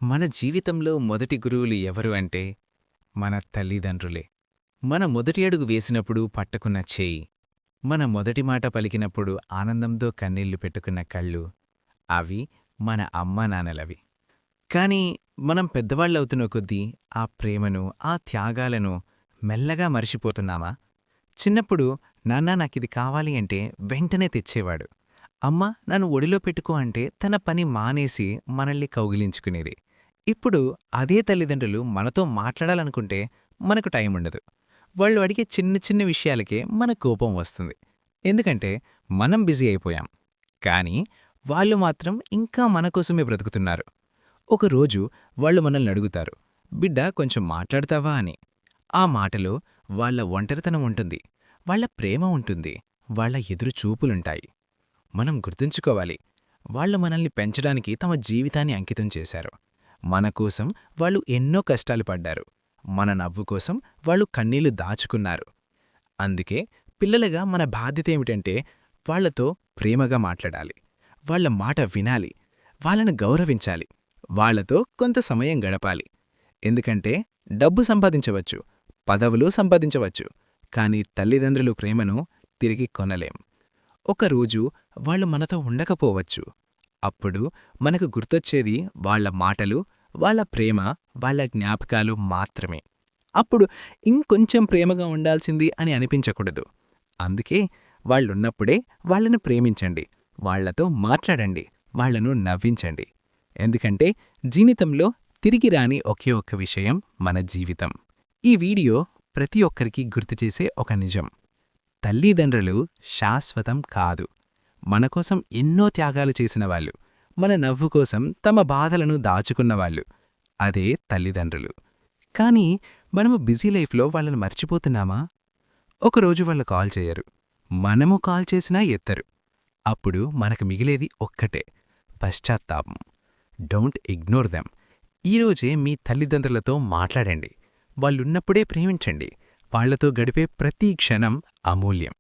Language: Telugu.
మన జీవితంలో మొదటి గురువులు ఎవరు అంటే మన తల్లిదండ్రులే. మన మొదటి అడుగు వేసినప్పుడు పట్టుకున్న చేయి, మన మొదటి మాట పలికినప్పుడు ఆనందంతో కన్నీళ్లు పెట్టుకున్న కళ్ళు, అవి మన అమ్మానాన్నలవి. కాని మనం పెద్దవాళ్లవుతున్న కొద్దీ ఆ ప్రేమను, ఆ త్యాగాలను మెల్లగా మరిచిపోతున్నామా? చిన్నప్పుడు నాన్నా నాకిది కావాలి అంటే వెంటనే తెచ్చేవాడు. అమ్మ నన్ను ఒడిలో పెట్టుకో అంటే తన పని మానేసి మనల్ని కౌగిలించుకునేది. ఇప్పుడు అదే తల్లిదండ్రులు మనతో మాట్లాడాలనుకుంటే మనకు టైం ఉండదు. వాళ్ళు అడిగే చిన్న చిన్న విషయాలకే మన కోపం వస్తుంది. ఎందుకంటే మనం బిజీ అయిపోయాం. కానీ వాళ్ళు మాత్రం ఇంకా మన కోసమే బ్రతుకుతున్నారు. ఒకరోజు వాళ్ళు మనల్ని అడుగుతారు, బిడ్డా కొంచెం మాట్లాడతావా అని. ఆ మాటలో వాళ్ళ ఒంటరితనం ఉంటుంది, వాళ్ళ ప్రేమ ఉంటుంది, వాళ్ళ ఎదురుచూపులుంటాయి. మనం గుర్తుంచుకోవాలి, వాళ్ళు మనల్ని పెంచడానికి తమ జీవితాన్ని అంకితం చేశారు. మన కోసం వాళ్ళు ఎన్నో కష్టాలు పడ్డారు. మన నవ్వు కోసం వాళ్ళు కన్నీళ్లు దాచుకున్నారు. అందుకే పిల్లలుగా మన బాధ్యతేమిటంటే వాళ్లతో ప్రేమగా మాట్లాడాలి, వాళ్ళ మాట వినాలి, వాళ్ళను గౌరవించాలి, వాళ్లతో కొంత సమయం గడపాలి. ఎందుకంటే డబ్బు సంపాదించవచ్చు, పదవులు సంపాదించవచ్చు, కానీ తల్లిదండ్రులు ప్రేమను తిరిగి కొనలేం. ఒకరోజు వాళ్ళు మనతో ఉండకపోవచ్చు. అప్పుడు మనకు గుర్తొచ్చేది వాళ్ళ మాటలు, వాళ్ళ ప్రేమ, వాళ్ళ జ్ఞాపకాలు మాత్రమే. అప్పుడు ఇంకొంచెం ప్రేమగా ఉండాల్సింది అని అనిపించకూడదు. అందుకే వాళ్ళున్నప్పుడే వాళ్ళను ప్రేమించండి, వాళ్లతో మాట్లాడండి, వాళ్లను నవ్వించండి. ఎందుకంటే జీవితంలో తిరిగి రాని ఒకే ఒక్క విషయం మన జీవితం. ఈ వీడియో ప్రతి ఒక్కరికి గుర్తుచేసే ఒక నిజం: తల్లిదండ్రులు శాశ్వతం కాదు. మనకోసం ఎన్నో త్యాగాలు చేసినవాళ్లు, మన నవ్వు కోసం తమ బాధలను దాచుకున్నవాళ్లు, అదే తల్లిదండ్రులు. కానీ మనము బిజీ లైఫ్లో వాళ్ళను మర్చిపోతున్నామా? ఒకరోజు వాళ్ళు కాల్ చేయరు, మనము కాల్ చేసినా ఎత్తరు. అప్పుడు మనకు మిగిలేది ఒక్కటే: పశ్చాత్తాపం. Don't ignore them. ఈరోజే మీ తల్లిదండ్రులతో మాట్లాడండి, వాళ్ళున్నప్పుడే ప్రేమించండి. వాళ్లతో గడిపే ప్రతి క్షణం అమూల్యం.